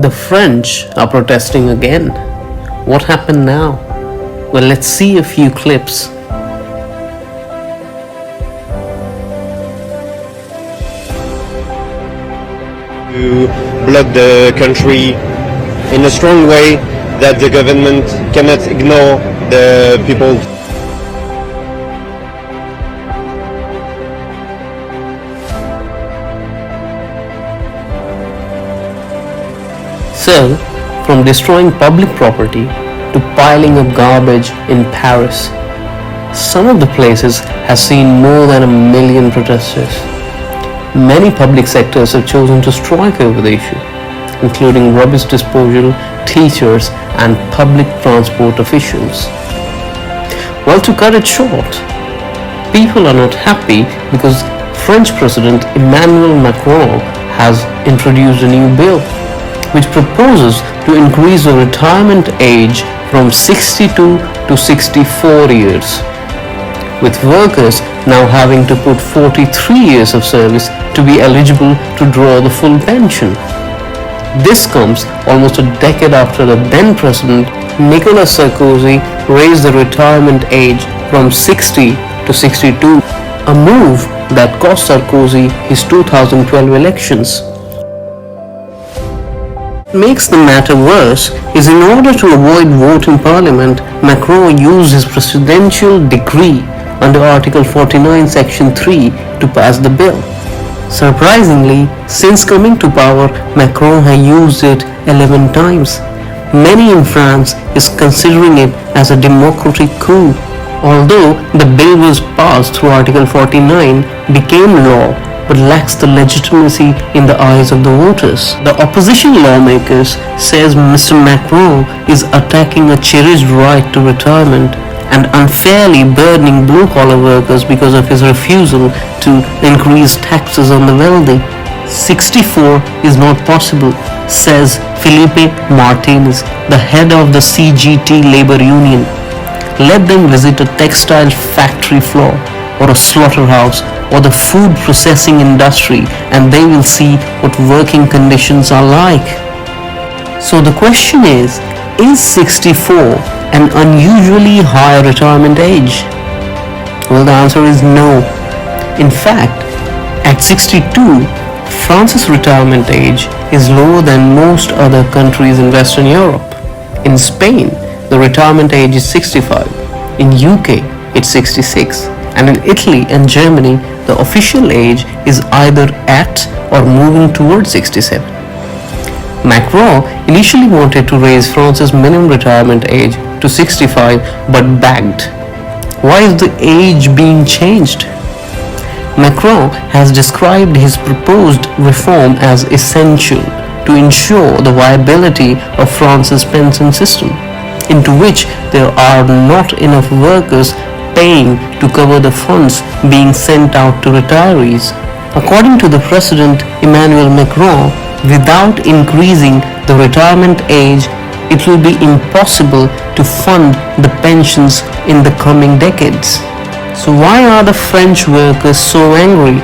The French are protesting again. What happened now? Well, let's see a few clips. To block the country in a strong way that the government cannot ignore the people. So, from destroying public property to piling up garbage in Paris, some of the places has seen more than 1 million protesters. Many public sectors have chosen to strike over the issue, including rubbish disposal, teachers, and public transport officials. Well, to cut it short, people are not happy because French President Emmanuel Macron has introduced a new bill which proposes to increase the retirement age from 62 to 64 years, with workers now having to put 43 years of service to be eligible to draw the full pension. This comes almost a decade after the then president Nicolas Sarkozy raised the retirement age from 60 to 62, a move that cost Sarkozy his 2012 elections. What makes the matter worse is, in order to avoid vote in parliament, Macron used his presidential decree under Article 49 Section 3 to pass the bill. Surprisingly, since coming to power, Macron has used it 11 times. Many in France is considering it as a democratic coup. Although the bill was passed through Article 49, became law, but lacks the legitimacy in the eyes of the voters. The opposition lawmakers says Mr. Macron is attacking a cherished right to retirement and unfairly burdening blue-collar workers because of his refusal to increase taxes on the wealthy. 64 is not possible, says Felipe Martinez, the head of the CGT labor union. Let them visit a textile factory floor or a slaughterhouse or the food processing industry and they will see what working conditions are like. So the question is 64 an unusually high retirement age? Well, the answer is no. In fact, at 62, France's retirement age is lower than most other countries in Western Europe. In Spain, the retirement age is 65. In UK, it's 66. And in Italy and Germany, the official age is either at or moving towards 67. Macron initially wanted to raise France's minimum retirement age to 65 but backed. Why is the age being changed? Macron has described his proposed reform as essential to ensure the viability of France's pension system, into which there are not enough workers paying to cover the funds being sent out to retirees. According to the President Emmanuel Macron, without increasing the retirement age, it will be impossible to fund the pensions in the coming decades. So why are the French workers so angry?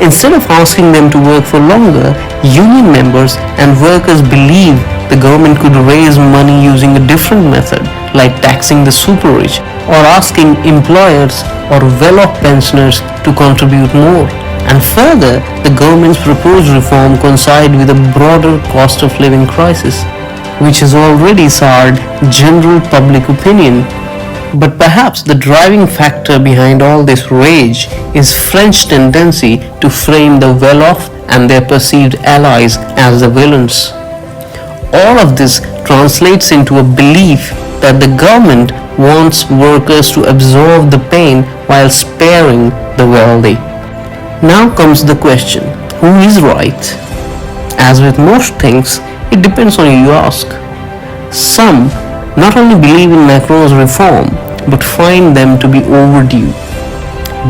Instead of asking them to work for longer, union members and workers believe the government could raise money using a different method, like taxing the super rich or asking employers or well-off pensioners to contribute more. And further, the government's proposed reform coincide with a broader cost of living crisis, which has already soured general public opinion. But perhaps the driving factor behind all this rage is French tendency to frame the well-off and their perceived allies as the villains. All of this translates into a belief that the government wants workers to absorb the pain while sparing the wealthy. Now comes the question, who is right? As with most things, it depends on who you ask. Some not only believe in Macron's reform, but find them to be overdue.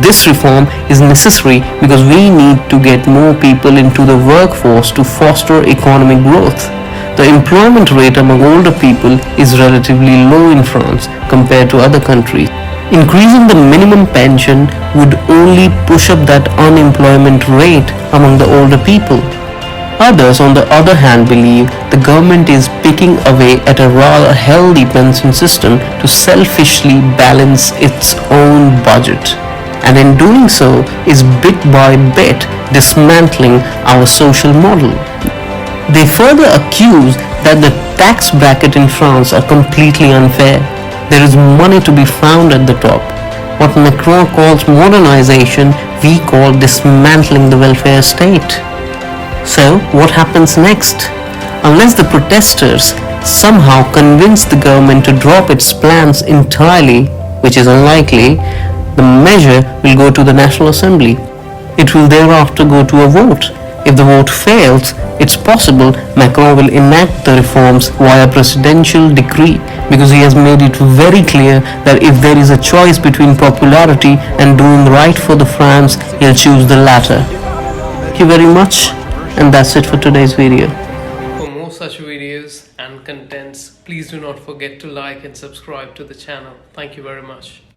This reform is necessary because we need to get more people into the workforce to foster economic growth. The employment rate among older people is relatively low in France compared to other countries. Increasing the minimum pension would only push up that unemployment rate among the older people. Others, on the other hand, believe the government is picking away at a rather healthy pension system to selfishly balance its own budget, and in doing so is bit by bit dismantling our social model. They further accuse that the tax bracket in France are completely unfair. There is money to be found at the top. What Macron calls modernization, we call dismantling the welfare state. So, what happens next? Unless the protesters somehow convince the government to drop its plans entirely, which is unlikely, the measure will go to the National Assembly. It will thereafter go to a vote. If the vote fails, it's possible Macron will enact the reforms via presidential decree, because he has made it very clear that if there is a choice between popularity and doing right for the France, he'll choose the latter. Thank you very much, and that's it for today's video. For more such videos and contents, please do not forget to like and subscribe to the channel. Thank you very much.